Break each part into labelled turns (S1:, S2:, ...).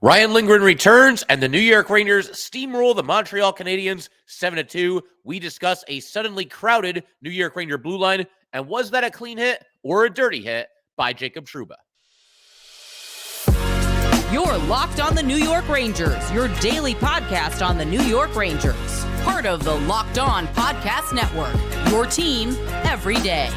S1: Ryan Lindgren returns, and the New York Rangers steamroll the Montreal Canadiens 7-2. We discuss a suddenly crowded New York Ranger blue line, and was that a clean hit or a dirty hit by Jacob Trouba?
S2: You're Locked on the New York Rangers, your daily podcast on the New York Rangers. Part of the Locked On Podcast Network, your team every day.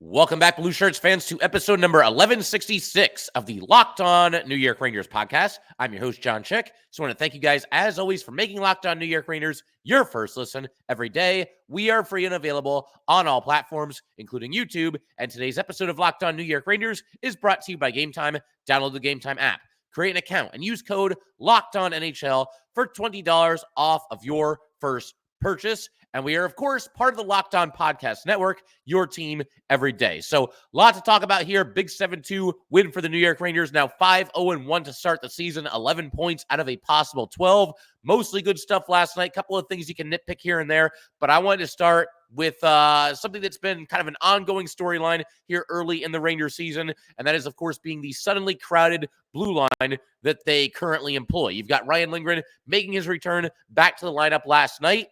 S1: Welcome back, Blue Shirts fans, to episode number 1166 of the Locked On New York Rangers podcast. I'm your host, John Chick. So I want to thank you guys, as always, for making Locked On New York Rangers your first listen every day. We are free and available on all platforms, including YouTube. And today's episode of Locked On New York Rangers is brought to you by Game Time. Download the Game Time app, create an account, and use code LOCKEDONNHL for $20 off of your first purchase. And we are, of course, part of the Locked On Podcast Network, your team every day. So, a lot to talk about here. Big 7-2 win for the New York Rangers. Now 5-0-1 to start the season, 11 points out of a possible 12. Mostly good stuff last night. Couple of things you can nitpick here and there. But I wanted to start with something that's been kind of an ongoing storyline here early in the Rangers season. And that is, of course, being the suddenly crowded blue line that they currently employ. You've got Ryan Lindgren making his return back to the lineup last night.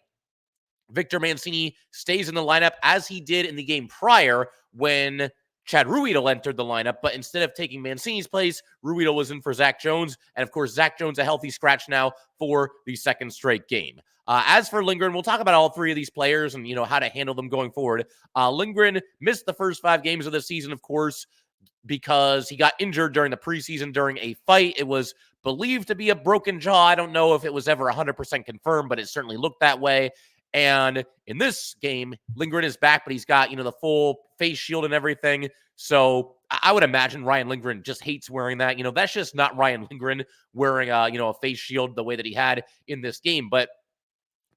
S1: Victor Mancini stays in the lineup as he did in the game prior when Chad Ruhwedel entered the lineup, but instead of taking Mancini's place, Ruhwedel was in for Zac Jones, and of course, Zac Jones a healthy scratch now for the second straight game. As for Lindgren, we'll talk about all three of these players and, how to handle them going forward. Lindgren missed the first 5 games of the season, of course, because he got injured during the preseason during a fight. It was believed to be a broken jaw. I don't know if it was ever 100% confirmed, but it certainly looked that way. And in this game, Lindgren is back, but he's got, the full face shield and everything. So I would imagine Ryan Lindgren just hates wearing that. That's just not Ryan Lindgren wearing, a face shield the way that he had in this game. But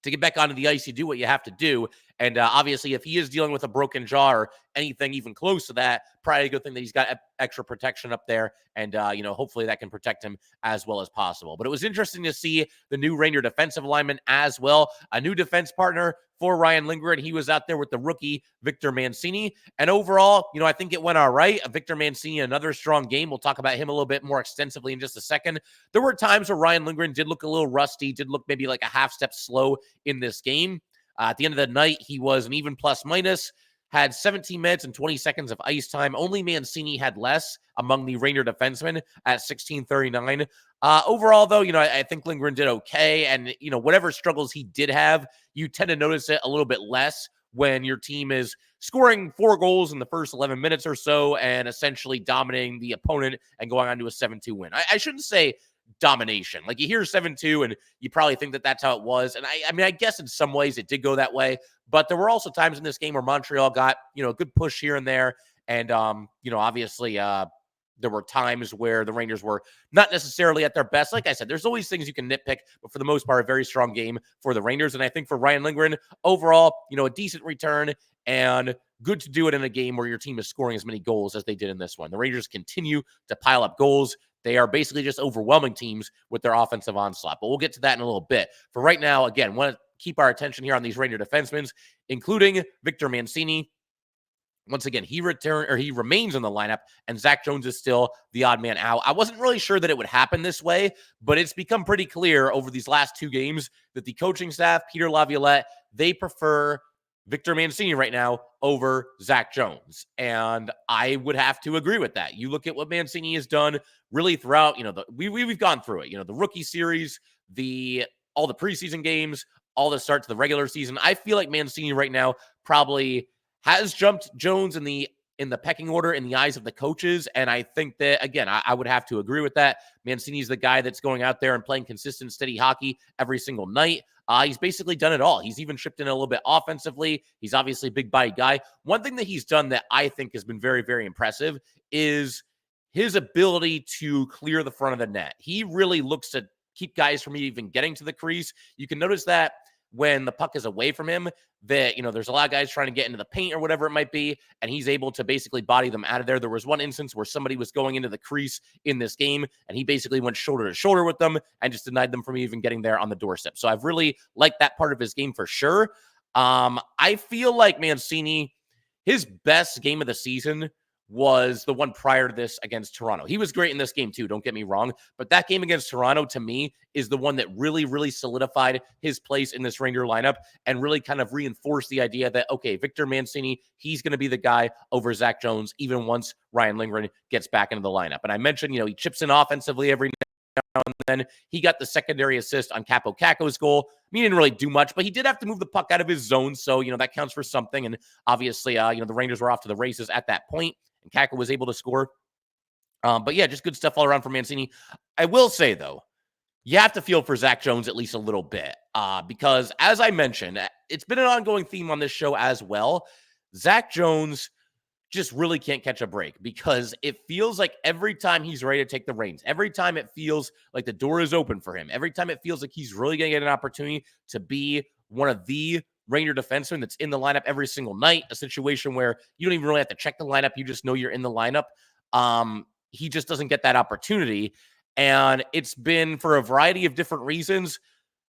S1: to get back onto the ice, you do what you have to do. And obviously, if he is dealing with a broken jaw or anything even close to that, probably a good thing that he's got extra protection up there. And, hopefully that can protect him as well as possible. But it was interesting to see the new Ranger defensive lineman as well. A new defense partner for Ryan Lindgren. He was out there with the rookie Victor Mancini. And overall, I think it went all right. Victor Mancini, another strong game. We'll talk about him a little bit more extensively in just a second. There were times where Ryan Lindgren did look a little rusty, did look maybe like a half step slow in this game. At the end of the night, he was an even plus minus, had 17 minutes and 20 seconds of ice time. Only Mancini had less among the Ranger defensemen at 16:39. Overall, though, I think Lindgren did okay. And, whatever struggles he did have, you tend to notice it a little bit less when your team is scoring 4 goals in the first 11 minutes or so and essentially dominating the opponent and going on to a 7-2 win. I shouldn't say domination. Like, you hear 7-2 and you probably think that that's how it was. And I guess in some ways it did go that way, but there were also times in this game where Montreal got, a good push here and there. And, obviously, there were times where the Rangers were not necessarily at their best. Like I said, there's always things you can nitpick, but for the most part, a very strong game for the Rangers. And I think for Ryan Lindgren, overall, a decent return and good to do it in a game where your team is scoring as many goals as they did in this one. The Rangers continue to pile up goals. They are basically just overwhelming teams with their offensive onslaught, but we'll get to that in a little bit. For right now, again, want to keep our attention here on these Ranger defensemen, including Victor Mancini. Once again, he remains in the lineup, and Zac Jones is still the odd man out. I wasn't really sure that it would happen this way, but it's become pretty clear over these last 2 games that the coaching staff, Peter Laviolette, they prefer Victor Mancini right now over Zac Jones. And I would have to agree with that. You look at what Mancini has done really throughout, we've gone through it, the rookie series, all the preseason games, all the start to the regular season. I feel like Mancini right now probably has jumped Jones in the pecking order in the eyes of the coaches. And I think that, again, I would have to agree with that. Mancini's the guy that's going out there and playing consistent, steady hockey every single night. He's basically done it all. He's even chipped in a little bit offensively. He's obviously a big body guy. One thing that he's done that I think has been very, very impressive is his ability to clear the front of the net. He really looks to keep guys from even getting to the crease. You can notice that when the puck is away from him, that, there's a lot of guys trying to get into the paint or whatever it might be, and he's able to basically body them out of there. There was one instance where somebody was going into the crease in this game, and he basically went shoulder to shoulder with them and just denied them from even getting there on the doorstep. So I've really liked that part of his game for sure. I feel like Mancini, his best game of the season was the one prior to this against Toronto. He was great in this game too, don't get me wrong, but that game against Toronto to me is the one that really, really solidified his place in this Ranger lineup and really kind of reinforced the idea that, okay, Victor Mancini, he's going to be the guy over Zac Jones, even once Ryan Lindgren gets back into the lineup. And I mentioned, he chips in offensively every now and then. He got the secondary assist on Kaapo Kakko's goal. He didn't really do much, but he did have to move the puck out of his zone, so, that counts for something. And obviously, the Rangers were off to the races at that point, and Kakko was able to score. But yeah, just good stuff all around for Mancini. I will say, though, you have to feel for Zac Jones at least a little bit, because as I mentioned, it's been an ongoing theme on this show as well. Zac Jones just really can't catch a break, because it feels like every time he's ready to take the reins, every time it feels like the door is open for him, every time it feels like he's really going to get an opportunity to be one of the Ranger defensemen that's in the lineup every single night, a situation where you don't even really have to check the lineup, you just know you're in the lineup. He just doesn't get that opportunity, and it's been for a variety of different reasons,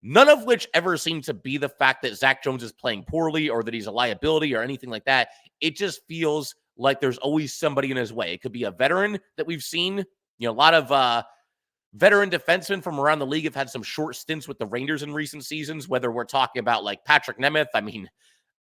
S1: none of which ever seem to be the fact that Zac Jones is playing poorly or that he's a liability or anything like that. It just feels like there's always somebody in his way. It could be a veteran that we've seen. A lot of veteran defensemen from around the league have had some short stints with the Rangers in recent seasons, whether we're talking about like Patrick Nemeth. I mean,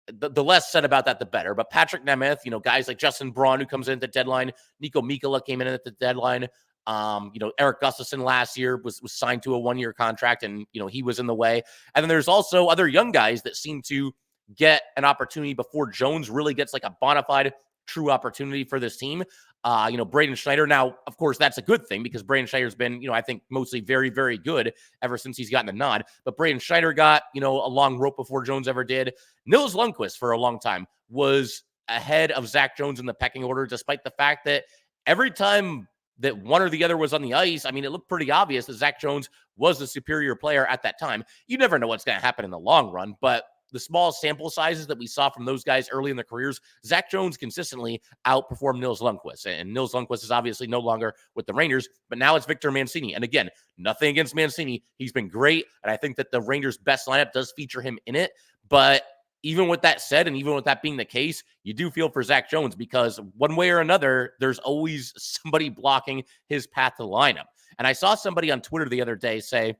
S1: the less said about that, the better. But Patrick Nemeth, guys like Justin Braun, who comes in at the deadline. Nico Mikkola came in at the deadline. Eric Gustafsson last year was signed to a 1-year contract, and, he was in the way. And then there's also other young guys that seem to get an opportunity before Jones really gets like a bona fide true opportunity for this team. Braden Schneider. Now, of course, that's a good thing, because Braden Schneider's been, I think mostly very, very good ever since he's gotten the nod. But Braden Schneider got, a long rope before Jones ever did. Nils Lundqvist for a long time was ahead of Zac Jones in the pecking order, despite the fact that every time that one or the other was on the ice, I mean, it looked pretty obvious that Zac Jones was the superior player at that time. You never know what's going to happen in the long run, but the small sample sizes that we saw from those guys early in their careers, Zac Jones consistently outperformed Nils Lundqvist. And Nils Lundqvist is obviously no longer with the Rangers, but now it's Victor Mancini. And again, nothing against Mancini. He's been great. And I think that the Rangers' best lineup does feature him in it. But even with that said, and even with that being the case, you do feel for Zac Jones, because one way or another, there's always somebody blocking his path to the lineup. And I saw somebody on Twitter the other day say,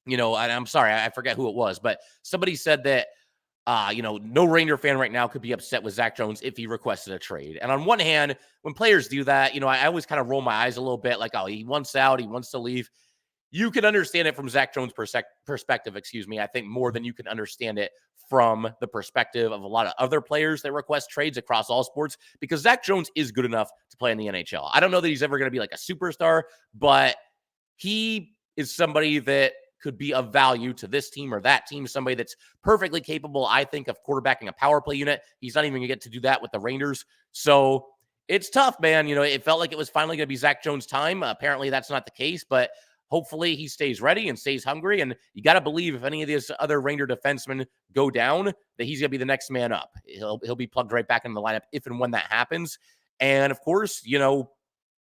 S1: and I'm sorry, I forget who it was, but somebody said that, no Ranger fan right now could be upset with Zac Jones if he requested a trade. And on one hand, when players do that, I always kind of roll my eyes a little bit, like, oh, he wants out, he wants to leave. You can understand it from Zac Jones' perspective, I think more than you can understand it from the perspective of a lot of other players that request trades across all sports, because Zac Jones is good enough to play in the NHL. I don't know that he's ever going to be like a superstar, but he is somebody that could be of value to this team or that team, somebody that's perfectly capable, I think, of quarterbacking a power play unit. He's not even going to get to do that with the Rangers. So it's tough, man. It felt like it was finally going to be Zac Jones' time. Apparently that's not the case, but hopefully he stays ready and stays hungry. And you got to believe if any of these other Ranger defensemen go down, that he's going to be the next man up. He'll be plugged right back into the lineup if and when that happens. And of course,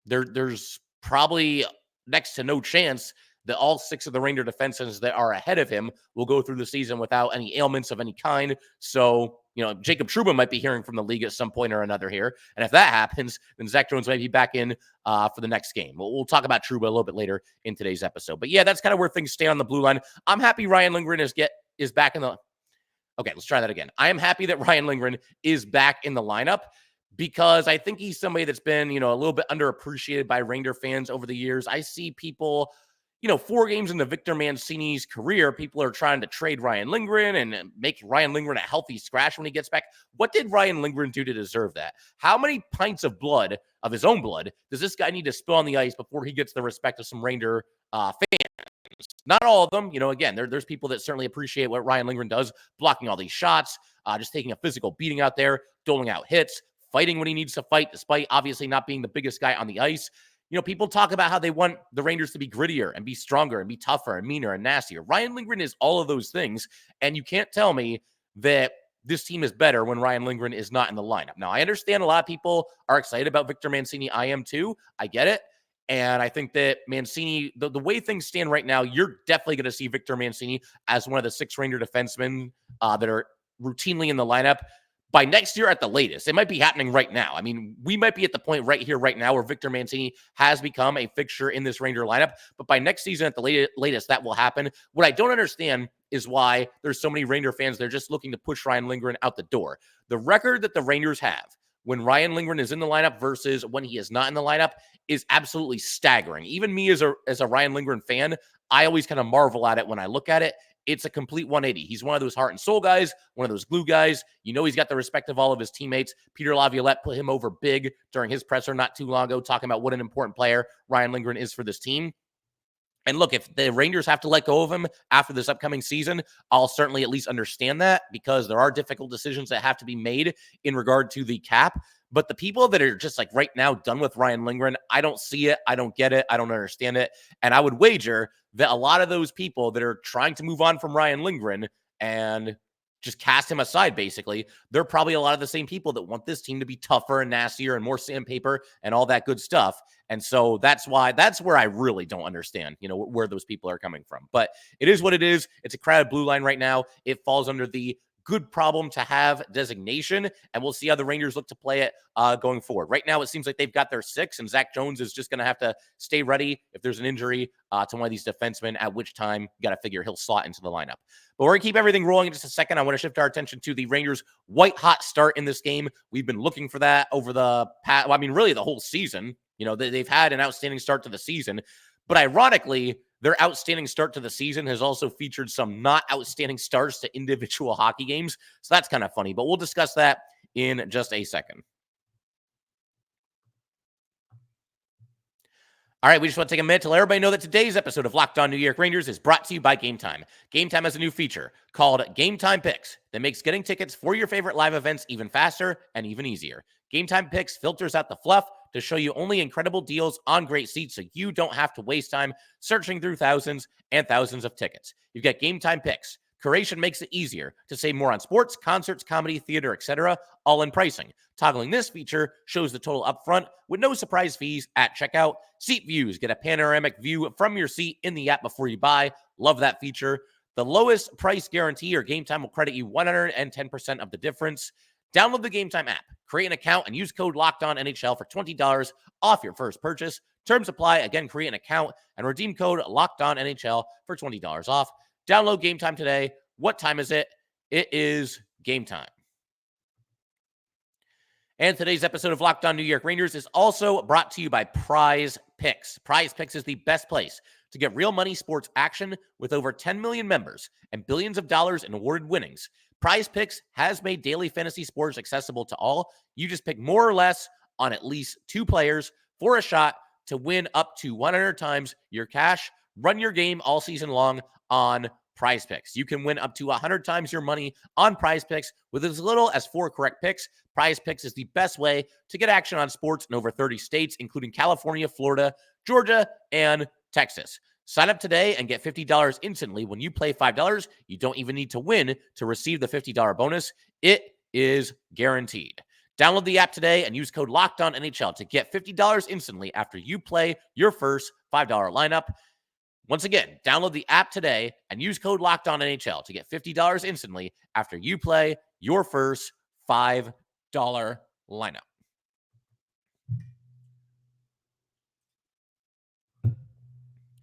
S1: there's probably next to no chance that all 6 of the Ranger defensemen that are ahead of him will go through the season without any ailments of any kind. So, Jacob Trouba might be hearing from the league at some point or another here. And if that happens, then Zac Jones might be back in for the next game. We'll talk about Trouba a little bit later in today's episode. But yeah, that's kind of where things stand on the blue line. I'm happy Ryan Lindgren is back in the... Okay, let's try that again. I am happy that Ryan Lindgren is back in the lineup, because I think he's somebody that's been, a little bit underappreciated by Ranger fans over the years. I see people... 4 games into Victor Mancini's career, people are trying to trade Ryan Lindgren and make Ryan Lindgren a healthy scratch when he gets back. What did Ryan Lindgren do to deserve that? How many pints of blood, of his own blood, does this guy need to spill on the ice before he gets the respect of some Ranger fans? Not all of them. Again, there's people that certainly appreciate what Ryan Lindgren does, blocking all these shots, just taking a physical beating out there, doling out hits, fighting when he needs to fight, despite obviously not being the biggest guy on the ice. People talk about how they want the Rangers to be grittier and be stronger and be tougher and meaner and nastier. Ryan Lindgren is all of those things, and you can't tell me that this team is better when Ryan Lindgren is not in the lineup. Now, I understand a lot of people are excited about Victor Mancini. I am too. I get it. And I think that Mancini, the way things stand right now, you're definitely going to see Victor Mancini as one of the 6 Ranger defensemen that are routinely in the lineup. by next year at the latest. It might be happening right now. I mean, we might be at the point right here, right now, where Victor Mancini has become a fixture in this Ranger lineup. But by next season at the latest, that will happen. What I don't understand is why there's so many Ranger fans. They're just looking to push Ryan Lindgren out the door. The record that the Rangers have when Ryan Lindgren is in the lineup versus when he is not in the lineup is absolutely staggering. Even me as a Ryan Lindgren fan, I always kind of marvel at it when I look at it. It's a complete 180. He's one of those heart and soul guys, one of those glue guys. You know, he's got the respect of all of his teammates. Peter Laviolette put him over big during his presser not too long ago, talking about what an important player Ryan Lindgren is for this team. And look, if the Rangers have to let go of him after this upcoming season, I'll certainly at least understand that, because there are difficult decisions that have to be made in regard to the cap. But the people that are just like right now done with Ryan Lindgren, I don't see it. I don't get it. I don't understand it. And I would wager that a lot of those people that are trying to move on from Ryan Lindgren and just cast him aside, basically, they're probably a lot of the same people that want this team to be tougher and nastier and more sandpaper and all that good stuff. And so that's where I really don't understand, where those people are coming from. But it is what it is. It's a crowded blue line right now. It falls under the good problem to have designation, and we'll see how the Rangers look to play it going forward. Right now, it seems like they've got their 6, and Zac Jones is just going to have to stay ready if there's an injury to one of these defensemen, at which time you got to figure he'll slot into the lineup. But we're going to keep everything rolling in just a second. I want to shift our attention to the Rangers' white-hot start in this game. We've been looking for that over the past, really the whole season. They've had an outstanding start to the season, but ironically, their outstanding start to the season has also featured some not outstanding starts to individual hockey games. So that's kind of funny, but we'll discuss that in just a second. All right, we just want to take a minute to let everybody know that today's episode of Locked On New York Rangers is brought to you by Game Time. Game Time has a new feature called Game Time Picks that makes getting tickets for your favorite live events even faster and even easier. Game Time Picks filters out the fluff to show you only incredible deals on great seats, so you don't have to waste time searching through thousands and thousands of tickets. You've got Game Time Picks. Curation makes it easier to save more on sports, concerts, comedy, theater, etc., all in pricing. Toggling this feature shows the total upfront with no surprise fees at checkout. Seat views, get a panoramic view from your seat in the app before you buy. Love that feature. The lowest price guarantee, or Game Time will credit you 110% of the difference. Download the Game Time app, create an account, and use code LOCKEDONNHL for $20 off your first purchase. Terms apply. Again, create an account and redeem code LOCKEDONNHL for $20 off. Download Game Time today. What time is it? It is game time. And today's episode of Locked On New York Rangers is also brought to you by Prize Picks. Prize Picks is the best place to get real money sports action with over 10 million members and billions of dollars in awarded winnings. Prize Picks has made daily fantasy sports accessible to all. You just pick more or less on at least 2 players for a shot to win up to 100 times your cash. Run your game all season long on Prize Picks. You can win up to 100 times your money on Prize Picks with as little as 4 correct picks. Prize Picks is the best way to get action on sports in over 30 states, including California, Florida, Georgia, and Texas. Sign up today and get $50 instantly. When you play $5, you don't even need to win to receive the $50 bonus. It is guaranteed. Download the app today and use code LOCKEDONNHL to get $50 instantly after you play your first $5 lineup. Once again, download the app today and use code LOCKEDONNHL to get $50 instantly after you play your first $5 lineup.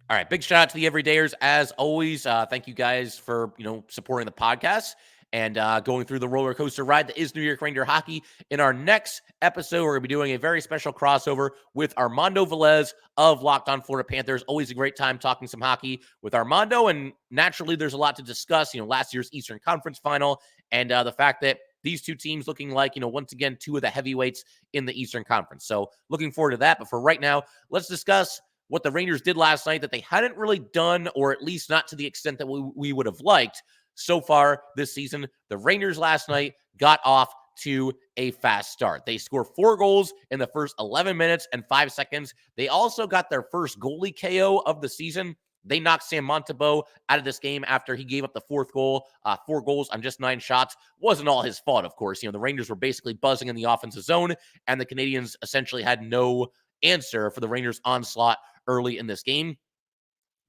S1: All right, big shout out to the everydayers as always. Thank you guys for supporting the podcast and going through the roller coaster ride that is New York Ranger hockey. In our next episode, we're going to be doing a very special crossover with Armando Velez of Locked On Florida Panthers. Always a great time talking some hockey with Armando, and naturally there's a lot to discuss. Last year's Eastern Conference Final and the fact that these two teams looking like, once again, 2 of the heavyweights in the Eastern Conference. So looking forward to that. But for right now, let's discuss what the Rangers did last night that they hadn't really done, or at least not to the extent that we would have liked so far this season. The Rangers last night got off to a fast start. They scored 4 goals in the first 11 minutes and 5 seconds. They also got their first goalie KO of the season. They knocked Sam Montembeault out of this game after he gave up the 4th goal. 4 goals on just 9 shots. Wasn't all his fault, of course. The Rangers were basically buzzing in the offensive zone, and the Canadiens essentially had no answer for the Rangers' onslaught early in this game.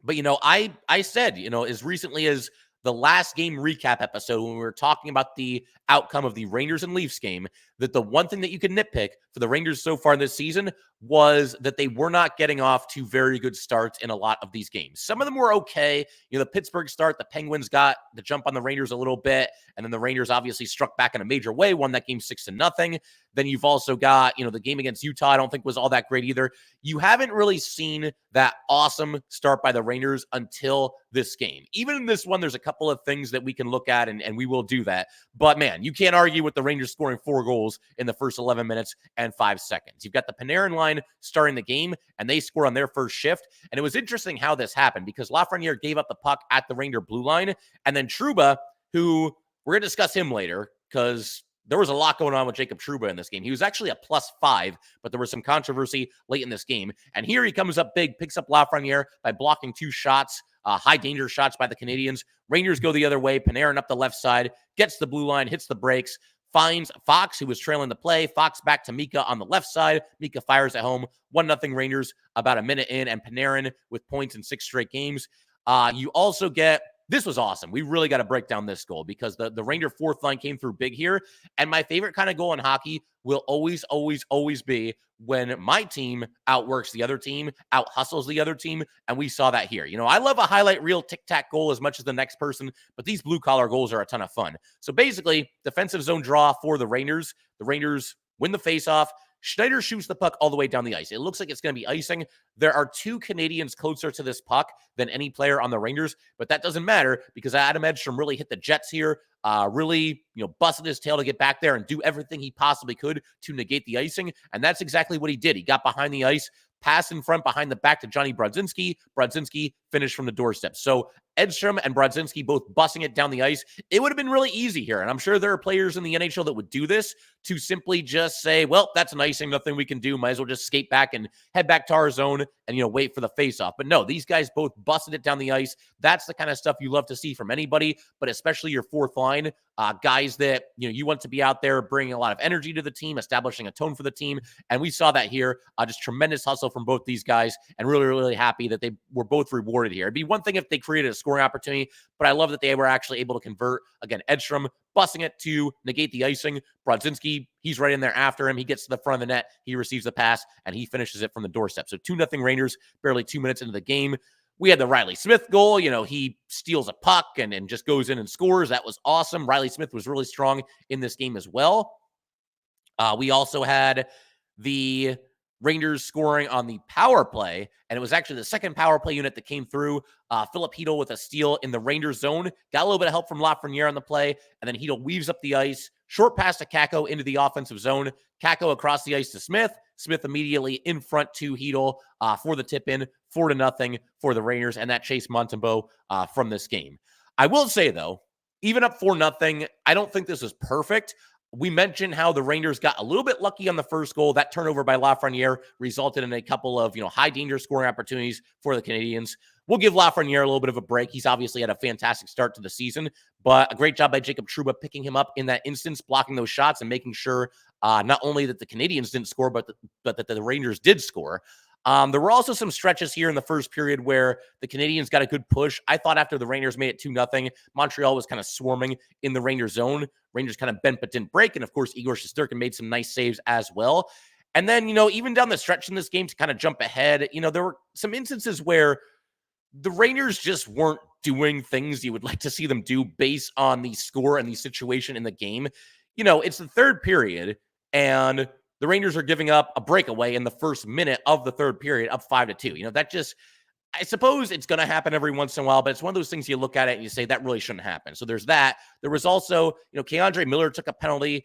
S1: But, I said, as recently as the last game recap episode when we were talking about the outcome of the Rangers and Leafs game, that the one thing that you could nitpick for the Rangers so far this season was that they were not getting off to very good starts in a lot of these games. Some of them were okay. The Pittsburgh start, the Penguins got the jump on the Rangers a little bit, and then the Rangers obviously struck back in a major way, won that game 6-0. Then you've also got, the game against Utah, I don't think was all that great either. You haven't really seen that awesome start by the Rangers until this game. Even in this one, there's a couple of things that we can look at, and we will do that. But man, you can't argue with the Rangers scoring 4 goals in the first 11 minutes and 5 seconds. You've got the Panarin line starting the game, and they score on their first shift. And it was interesting how this happened because Lafreniere gave up the puck at the Ranger blue line, and then Trouba, who we're going to discuss him later because there was a lot going on with Jacob Trouba in this game. He was actually a +5, but there was some controversy late in this game. And here he comes up big, picks up Lafreniere by blocking 2 shots, high danger shots by the Canadiens. Rangers go the other way. Panarin up the left side, gets the blue line, hits the brakes, finds Fox, who was trailing the play. Fox back to Mika on the left side. Mika fires at home. 1-0 Rangers about a minute in, and Panarin with points in 6 straight games. You also get, this was awesome. We really got to break down this goal because the Ranger fourth line came through big here. And my favorite kind of goal in hockey will always, always, always be when my team outworks the other team, out-hustles the other team, and we saw that here. I love a highlight reel tic-tac goal as much as the next person, but these blue-collar goals are a ton of fun. So basically, defensive zone draw for the Rangers. The Rangers win the faceoff. Schneider shoots the puck all the way down the ice. It looks like it's going to be icing. There are 2 Canadiens closer to this puck than any player on the Rangers, but that doesn't matter because Adam Edstrom really hit the Jets here, really, busted his tail to get back there and do everything he possibly could to negate the icing, and that's exactly what he did. He got behind the ice, pass in front behind the back to Johnny Brodzinski. Brodzinski finished from the doorstep. So Edstrom and Brodzinski both busting it down the ice. It would have been really easy here, and I'm sure there are players in the NHL that would do this to simply just say, well, that's an icing, nothing we can do. Might as well just skate back and head back to our zone and, wait for the faceoff. But no, these guys both busted it down the ice. That's the kind of stuff you love to see from anybody, but especially your fourth line, guys that, you want to be out there bringing a lot of energy to the team, establishing a tone for the team. And we saw that here, just tremendous hustle from both these guys, and really, really happy that they were both rewarded here. It'd be one thing if they created a scoring opportunity, but I love that they were actually able to convert. Again, Edstrom busting it to negate the icing. Brodzinski, he's right in there after him. He gets to the front of the net. He receives the pass, and he finishes it from the doorstep. So 2-0 Rangers, barely 2 minutes into the game. We had the Riley Smith goal. He steals a puck and just goes in and scores. That was awesome. Riley Smith was really strong in this game as well. We also had the Rangers scoring on the power play, and it was actually the second power play unit that came through. Filip Chytil with a steal in the Rangers zone. Got a little bit of help from Lafreniere on the play, and then Chytil weaves up the ice. Short pass to Kakko into the offensive zone. Kakko across the ice to Smith. Smith immediately in front to Chytil for the tip-in, 4-0 for the Rangers, and that chased Montembeault from this game. I will say, though, even up 4-0, I don't think this was perfect. We mentioned how the Rangers got a little bit lucky on the first goal. That turnover by Lafreniere resulted in a couple of, high danger scoring opportunities for the Canadiens. We'll give Lafreniere a little bit of a break. He's obviously had a fantastic start to the season, but a great job by Jacob Trouba picking him up in that instance, blocking those shots and making sure not only that the Canadiens didn't score, but that the Rangers did score. There were also some stretches here in the first period where the Canadiens got a good push. I thought after the Rangers made it 2-0, Montreal was kind of swarming in the Rangers zone. Rangers kind of bent but didn't break. And of course, Igor Shesterkin made some nice saves as well. And then, even down the stretch in this game to kind of jump ahead, there were some instances where the Rangers just weren't doing things you would like to see them do based on the score and the situation in the game. It's the third period, and the Rangers are giving up a breakaway in the first minute of the third period, up 5-2. That just, I suppose it's going to happen every once in a while, but it's one of those things you look at it and you say that really shouldn't happen. So there's that. There was also, K'Andre Miller took a penalty.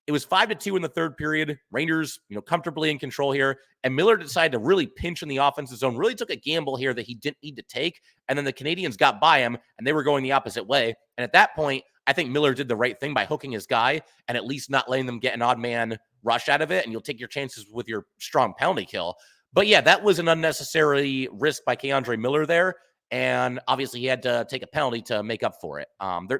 S1: It was 5-2 in the third period. Rangers, comfortably in control here. And Miller decided to really pinch in the offensive zone, really took a gamble here that he didn't need to take. And then the Canadiens got by him, and they were going the opposite way. And at that point, I think Miller did the right thing by hooking his guy and at least not letting them get an odd man rush out of it. And you'll take your chances with your strong penalty kill. But yeah, that was an unnecessary risk by K'Andre Miller there. And obviously he had to take a penalty to make up for it.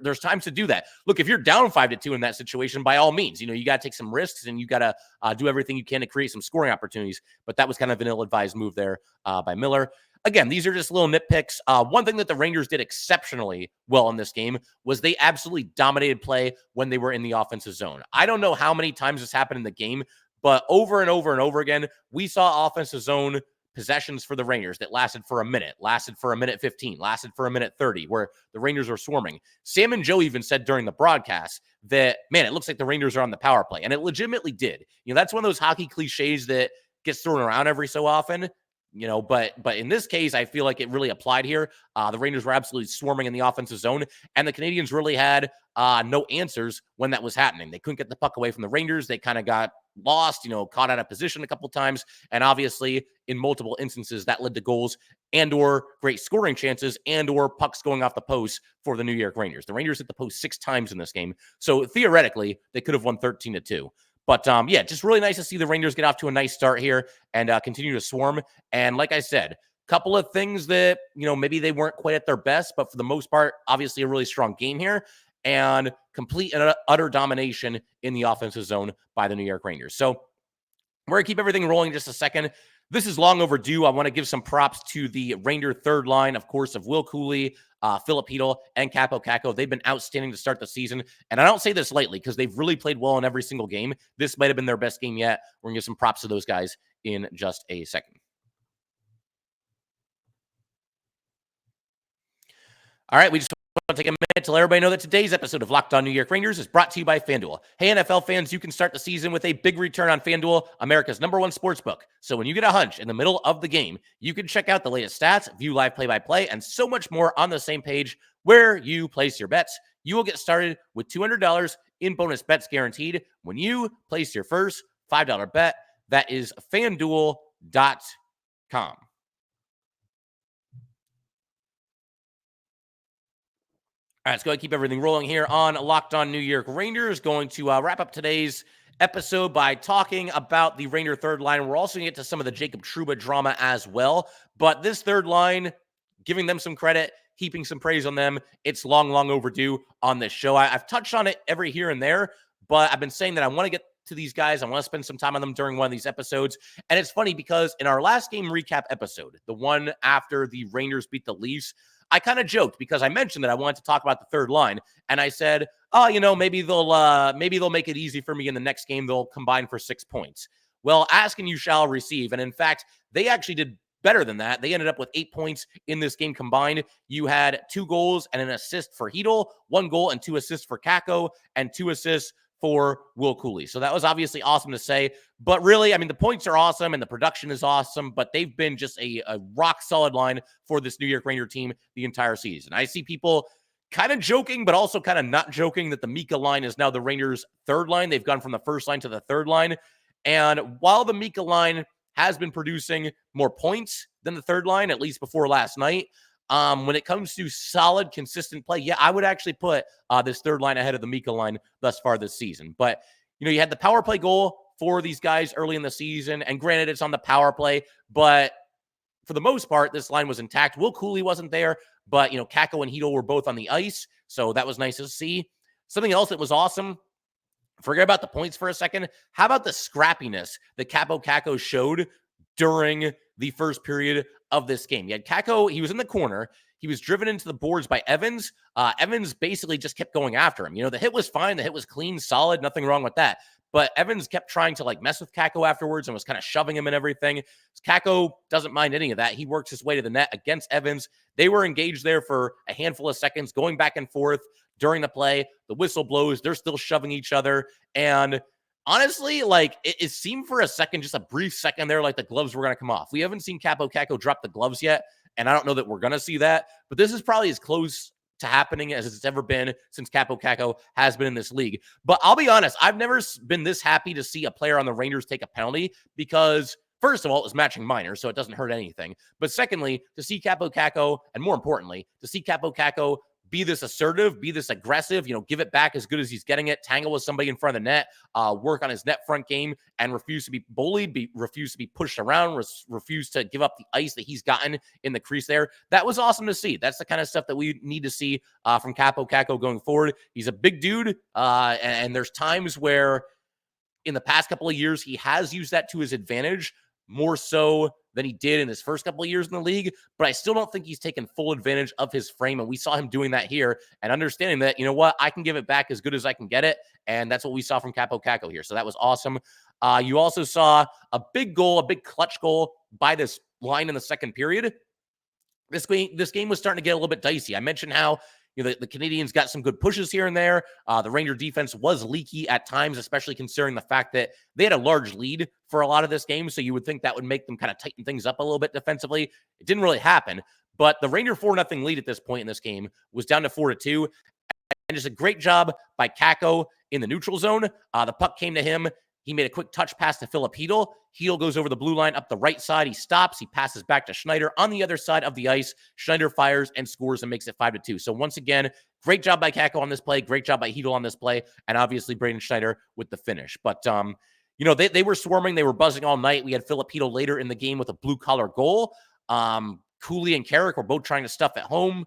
S1: There's times to do that. Look, if you're down 5-2 in that situation, by all means, you got to take some risks and you got to do everything you can to create some scoring opportunities. But that was kind of an ill-advised move there by Miller. again, these are just little nitpicks. One thing that the Rangers did exceptionally well in this game was they absolutely dominated play when they were in the offensive zone. I don't know how many times this happened in the game, but over and over and over again, we saw offensive zone possessions for the Rangers that lasted for a minute, lasted for a minute 15, lasted for a minute 30, where the Rangers were swarming. Sam and Joe even said during the broadcast that, man, it looks like the Rangers are on the power play. And it legitimately did. That's one of those hockey cliches that gets thrown around every so often. But in this case, I feel like it really applied here. The Rangers were absolutely swarming in the offensive zone, and the Canadiens really had no answers when that was happening. They couldn't get the puck away from the Rangers. They kind of got lost, caught out of position a couple times, and obviously in multiple instances that led to goals and or great scoring chances and or pucks going off the post for the New York Rangers. The Rangers hit the post 6 times in this game, so theoretically they could have won 13-2. But yeah, just really nice to see the Rangers get off to a nice start here and continue to swarm. And like I said, couple of things that, maybe they weren't quite at their best, but for the most part, obviously a really strong game here and complete and utter domination in the offensive zone by the New York Rangers. So we're going to keep everything rolling in just a second. This is long overdue. I want to give some props to the Ranger third line, of course, of Will Cuylle, Filip Chytil, and Kaapo Kakko. They've been outstanding to start the season. And I don't say this lightly because they've really played well in every single game. This might have been their best game yet. We're going to give some props to those guys in just a second. All right, we just want to take a minute to let everybody know that today's episode of Locked On New York Rangers is brought to you by FanDuel. Hey, NFL fans, you can start the season with a big return on FanDuel, America's #1 sportsbook. So when you get a hunch in the middle of the game, you can check out the latest stats, view live play-by-play, and so much more on the same page where you place your bets. You will get started with $200 in bonus bets guaranteed when you place your first $5 bet. That is FanDuel.com. All right, let's go ahead and keep everything rolling here on Locked On New York Rangers. Going to wrap up today's episode by talking about the Ranger third line. We're also going to get to some of the Jacob Trouba drama as well. But this third line, giving them some credit, heaping some praise on them, it's long, long overdue on this show. I've touched on it every here and there, but I've been saying that I want to get to these guys. I want to spend some time on them during one of these episodes. And it's funny because in our last game recap episode, the one after the Rangers beat the Leafs, I kind of joked because I mentioned that I wanted to talk about the third line, and I said, "Oh, maybe they'll make it easy for me in the next game. They'll combine for 6 points." Well, ask and you shall receive, and in fact, they actually did better than that. They ended up with 8 points in this game combined. You had 2 goals and an assist for Chytil, 1 goal and 2 assists for Kakko, and 2 assists for Will Cuylle. So that was obviously awesome to say. But really, I mean, the points are awesome and the production is awesome, but they've been just a rock solid line for this New York Ranger team the entire season. I see people kind of joking, but also kind of not joking that the Mika line is now the Rangers' third line. They've gone from the first line to the third line. And while the Mika line has been producing more points than the third line, at least before last night, when it comes to solid, consistent play, yeah, I would actually put this third line ahead of the Mika line thus far this season. But, you had the power play goal for these guys early in the season, and granted, it's on the power play, but for the most part, this line was intact. Will Cuylle wasn't there, but, Kakko and Chytil were both on the ice, so that was nice to see. Something else that was awesome, forget about the points for a second. How about the scrappiness that Kaapo Kakko showed during the first period of this game? You had Kakko, he was in the corner. He was driven into the boards by Evans. Evans basically just kept going after him. The hit was fine. The hit was clean, solid, nothing wrong with that. But Evans kept trying to mess with Kakko afterwards and was kind of shoving him and everything. Kakko doesn't mind any of that. He works his way to the net against Evans. They were engaged there for a handful of seconds, going back and forth during the play. The whistle blows. They're still shoving each other. And honestly, it seemed for a second, just a brief second there, like the gloves were going to come off. We haven't seen Kaapo Kakko drop the gloves yet, and I don't know that we're going to see that. But this is probably as close to happening as it's ever been since Kaapo Kakko has been in this league. But I'll be honest, I've never been this happy to see a player on the Rangers take a penalty because, first of all, it was matching minors, so it doesn't hurt anything. But secondly, to see Kaapo Kakko, and more importantly, to see Kaapo Kakko be this assertive, be this aggressive, give it back as good as he's getting it, tangle with somebody in front of the net, work on his net front game, and refuse to be bullied, refuse to be pushed around, refuse to give up the ice that he's gotten in the crease there. That was awesome to see. That's the kind of stuff that we need to see from Kaapo Kakko going forward. He's a big dude, and there's times where in the past couple of years, he has used that to his advantage, more so than he did in his first couple of years in the league, but I still don't think he's taken full advantage of his frame, and we saw him doing that here and understanding that, you know what, I can give it back as good as I can get it, and that's what we saw from Kaapo Kakko here. So that was awesome. You also saw a big goal, a big clutch goal by this line in the second period. This game was starting to get a little bit dicey. I mentioned how the Canadiens got some good pushes here and there. The Ranger defense was leaky at times, especially considering the fact that they had a large lead for a lot of this game. So you would think that would make them kind of tighten things up a little bit defensively. It didn't really happen. But the Ranger 4-0 lead at this point in this game was down to 4-2. And just a great job by Kakko in the neutral zone. The puck came to him. He made a quick touch pass to Filip Chytil. Chytil goes over the blue line up the right side. He stops. He passes back to Schneider on the other side of the ice. Schneider fires and scores and makes it 5-2. So once again, great job by Kakko on this play. Great job by Chytil on this play. And obviously Braden Schneider with the finish. But, they were swarming. They were buzzing all night. We had Filip Chytil later in the game with a blue-collar goal. Cuylle and Carrick were both trying to stuff at home.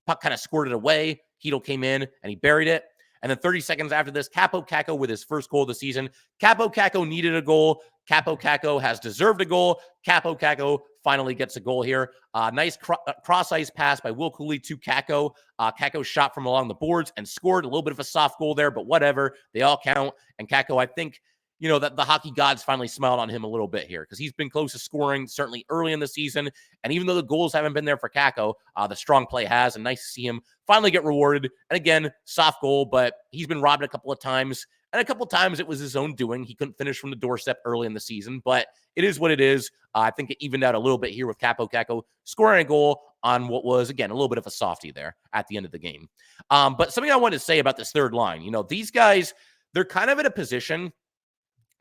S1: Puck kind of squirted away. Chytil came in and he buried it. And then 30 seconds after this, Kaapo Kakko with his first goal of the season. Kaapo Kakko needed a goal. Kaapo Kakko has deserved a goal. Kaapo Kakko finally gets a goal here. Nice cross-ice pass by Will Cuylle to Kakko. Kakko shot from along the boards and scored. A little bit of a soft goal there, but whatever. They all count. And Kakko, I think, that the hockey gods finally smiled on him a little bit here because he's been close to scoring certainly early in the season. And even though the goals haven't been there for Kakko, the strong play has, and nice to see him finally get rewarded. And again, soft goal, but he's been robbed a couple of times. And a couple of times it was his own doing. He couldn't finish from the doorstep early in the season, but it is what it is. I think it evened out a little bit here with Kaapo Kakko scoring a goal on what was, again, a little bit of a softie there at the end of the game. But something I wanted to say about this third line, these guys, they're kind of in a position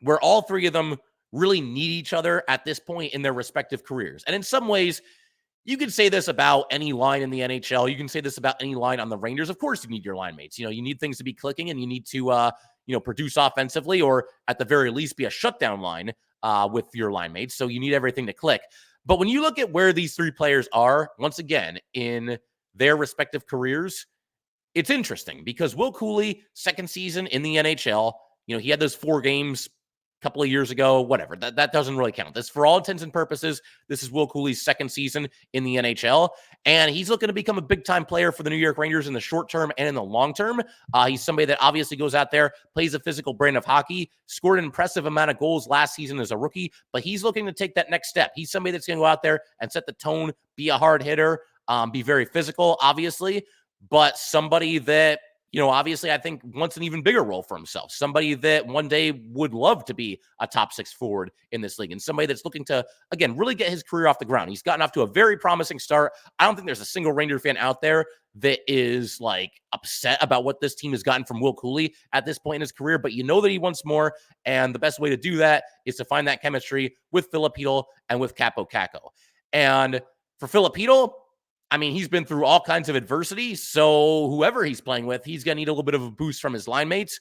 S1: where all three of them really need each other at this point in their respective careers. And in some ways, you could say this about any line in the NHL. You can say this about any line on the Rangers. Of course, you need your line mates. You need things to be clicking, and you need to, produce offensively, or at the very least be a shutdown line with your line mates. So you need everything to click. But when you look at where these three players are, once again, in their respective careers, it's interesting because Will Cuylle, second season in the NHL, he had those 4 games couple of years ago, whatever. That doesn't really count. This, for all intents and purposes, this is Will Cuylle's second season in the NHL, and he's looking to become a big-time player for the New York Rangers in the short term and in the long term. He's somebody that obviously goes out there, plays a physical brand of hockey, scored an impressive amount of goals last season as a rookie, but he's looking to take that next step. He's somebody that's going to go out there and set the tone, be a hard hitter, be very physical, obviously, but somebody that obviously, I think wants an even bigger role for himself. Somebody that one day would love to be a top 6 forward in this league, and somebody that's looking to, again, really get his career off the ground. He's gotten off to a very promising start. I don't think there's a single Ranger fan out there that is upset about what this team has gotten from Will Cuylle at this point in his career, but that he wants more. And the best way to do that is to find that chemistry with Filip Chytil and with Kaapo Kakko. And for Filip Chytil, he's been through all kinds of adversity, so whoever he's playing with, he's going to need a little bit of a boost from his line mates.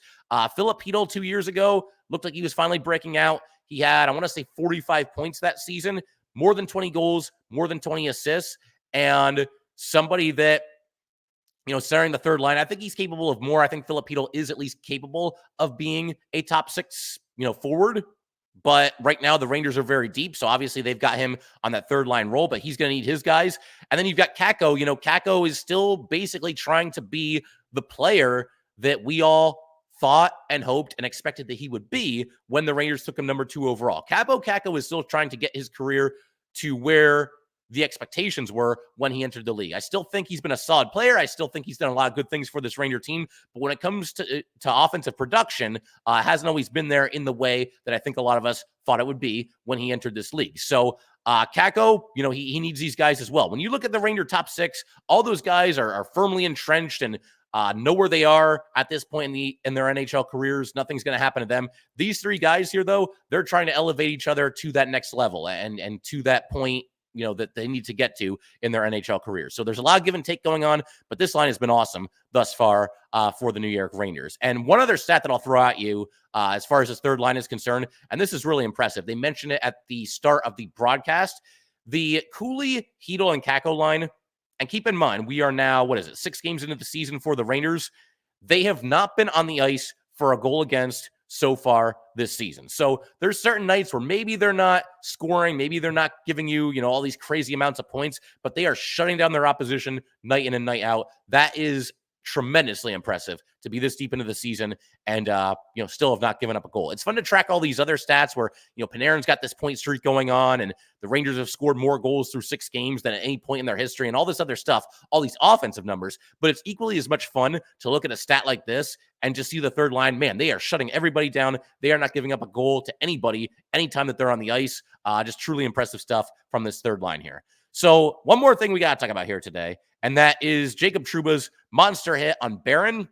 S1: Filip Chytil 2 years ago looked like he was finally breaking out. He had, I want to say, 45 points that season, more than 20 goals, more than 20 assists, and somebody that, starting the third line, I think he's capable of more. I think Filip Chytil is at least capable of being a top 6, forward. But right now, the Rangers are very deep, so obviously they've got him on that third line role, but he's going to need his guys. And then you've got Kakko. Kakko is still basically trying to be the player that we all thought and hoped and expected that he would be when the Rangers took him number 2 overall. Kaapo Kakko is still trying to get his career to where the expectations were when he entered the league. I still think he's been a solid player. I still think he's done a lot of good things for this Ranger team. But when it comes to offensive production, hasn't always been there in the way that I think a lot of us thought it would be when he entered this league. So Kakko, he needs these guys as well. When you look at the Ranger top 6, all those guys are firmly entrenched and know where they are at this point in their NHL careers. Nothing's going to happen to them. These 3 guys here, though, they're trying to elevate each other to that next level and to that point that they need to get to in their NHL careers. So there's a lot of give and take going on, but this line has been awesome thus far for the New York Rangers. And one other stat that I'll throw at you as far as this third line is concerned, and this is really impressive. They mentioned it at the start of the broadcast. The Cuylle, Chytil, and Kakko line, and keep in mind, we are now, 6 games into the season for the Rangers. They have not been on the ice for a goal against so far this season. So there's certain nights where maybe they're not scoring, maybe they're not giving you, all these crazy amounts of points, but they are shutting down their opposition night in and night out. That is tremendously impressive to be this deep into the season and, still have not given up a goal. It's fun to track all these other stats where, Panarin's got this point streak going on and the Rangers have scored more goals through 6 games than at any point in their history and all this other stuff, all these offensive numbers. But it's equally as much fun to look at a stat like this and just see the third line. Man, they are shutting everybody down. They are not giving up a goal to anybody anytime that they're on the ice. Just truly impressive stuff from this third line here. So one more thing we got to talk about here today, and that is Jacob Trouba's monster hit on Barron.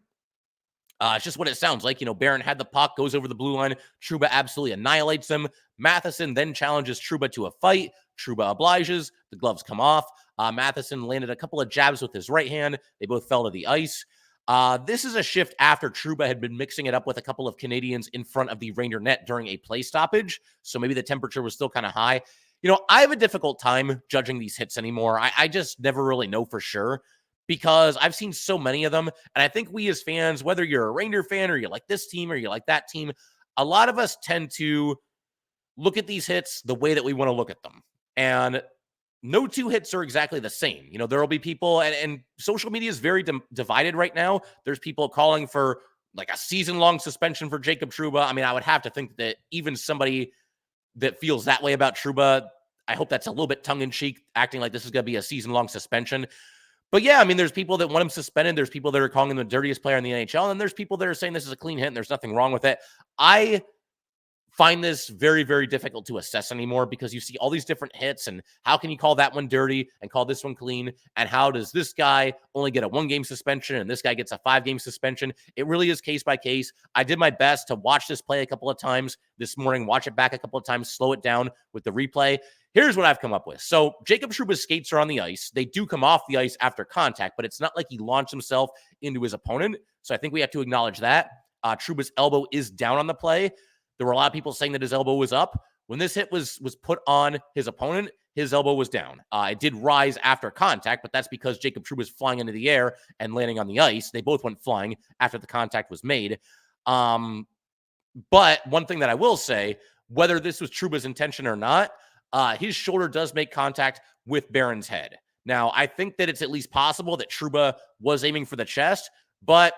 S1: It's just what it sounds like. Barron had the puck, goes over the blue line. Trouba absolutely annihilates him. Matheson then challenges Trouba to a fight. Trouba obliges. The gloves come off. Matheson landed a couple of jabs with his right hand. They both fell to the ice. This is a shift after Trouba had been mixing it up with a couple of Canadiens in front of the Ranger net during a play stoppage. So maybe the temperature was still kind of high. I have a difficult time judging these hits anymore. I just never really know for sure because I've seen so many of them. And I think we as fans, whether you're a Ranger fan or you like this team or you like that team, a lot of us tend to look at these hits the way that we want to look at them. And no two hits are exactly the same. There will be people, and social media is very divided right now. There's people calling for like a season-long suspension for Jacob Trouba. I mean, I would have to think that even somebody that feels that way about Trouba, I hope that's a little bit tongue-in-cheek, acting like this is going to be a season-long suspension. But yeah, I mean, there's people that want him suspended. There's people that are calling him the dirtiest player in the NHL. And there's people that are saying this is a clean hit and there's nothing wrong with it. I find this very, very difficult to assess anymore because you see all these different hits and how can you call that one dirty and call this one clean? And how does this guy only get a 1-game suspension and this guy gets a 5-game suspension? It really is case by case. I did my best to watch this play a couple of times this morning, watch it back a couple of times, slow it down with the replay. Here's what I've come up with. So Jacob Trouba's skates are on the ice. They do come off the ice after contact, but it's not like he launched himself into his opponent. So I think we have to acknowledge that. Trouba's elbow is down on the play. There were a lot of people saying that his elbow was up. When this hit was put on his opponent, his elbow was down. It did rise after contact, but that's because Jacob Trouba was flying into the air and landing on the ice. They both went flying after the contact was made. But one thing that I will say, whether this was Trouba's intention or not, his shoulder does make contact with Barron's head. Now, I think that it's at least possible that Trouba was aiming for the chest, but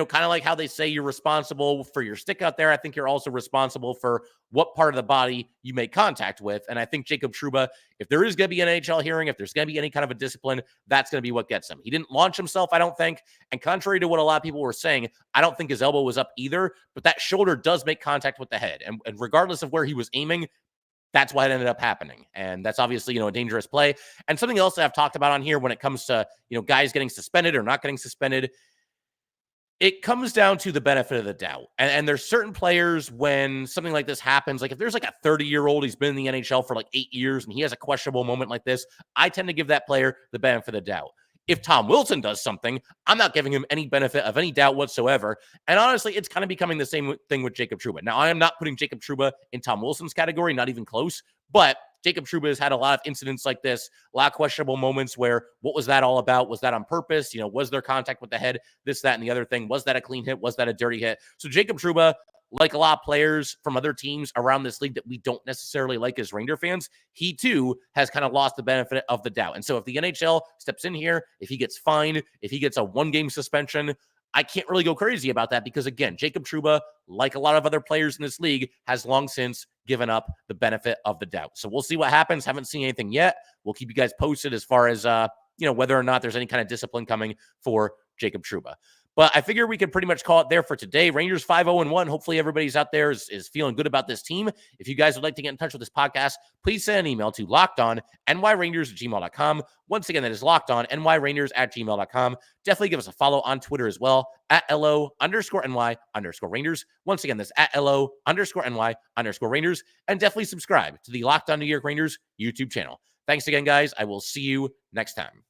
S1: kind of like how they say you're responsible for your stick out there, I think you're also responsible for what part of the body you make contact with. And I think Jacob Trouba, if there is going to be an NHL hearing, if there's going to be any kind of a discipline, that's going to be what gets him. He didn't launch himself, I don't think. And contrary to what a lot of people were saying, I don't think his elbow was up either, but that shoulder does make contact with the head. And regardless of where he was aiming, that's why it ended up happening. And that's obviously, a dangerous play. And something else that I've talked about on here when it comes to, guys getting suspended or not getting suspended, it comes down to the benefit of the doubt. And there's certain players when something like this happens, like if there's like a 30-year-old, he's been in the NHL for like 8 years and he has a questionable moment like this, I tend to give that player the benefit of the doubt. If Tom Wilson does something, I'm not giving him any benefit of any doubt whatsoever. And honestly, it's kind of becoming the same thing with Jacob Trouba. Now, I am not putting Jacob Trouba in Tom Wilson's category, not even close, but Jacob Trouba has had a lot of incidents like this, a lot of questionable moments where what was that all about? Was that on purpose? Was there contact with the head? This, that, and the other thing. Was that a clean hit? Was that a dirty hit? So Jacob Trouba, like a lot of players from other teams around this league that we don't necessarily like as Ranger fans, he too has kind of lost the benefit of the doubt. And so if the NHL steps in here, if he gets fined, if he gets a 1-game suspension, I can't really go crazy about that because, again, Jacob Trouba, like a lot of other players in this league, has long since given up the benefit of the doubt. So we'll see what happens. Haven't seen anything yet. We'll keep you guys posted as far as, whether or not there's any kind of discipline coming for Jacob Trouba. But I figure we can pretty much call it there for today. Rangers 5-0-1. Hopefully everybody's out there is feeling good about this team. If you guys would like to get in touch with this podcast, please send an email to lockedonnyrangers@gmail.com. Once again, that is lockedonnyrangers@gmail.com. Definitely give us a follow on Twitter as well, @LO_NY_Rangers. Once again, that's @LO_NY_Rangers. And definitely subscribe to the Locked On New York Rangers YouTube channel. Thanks again, guys. I will see you next time.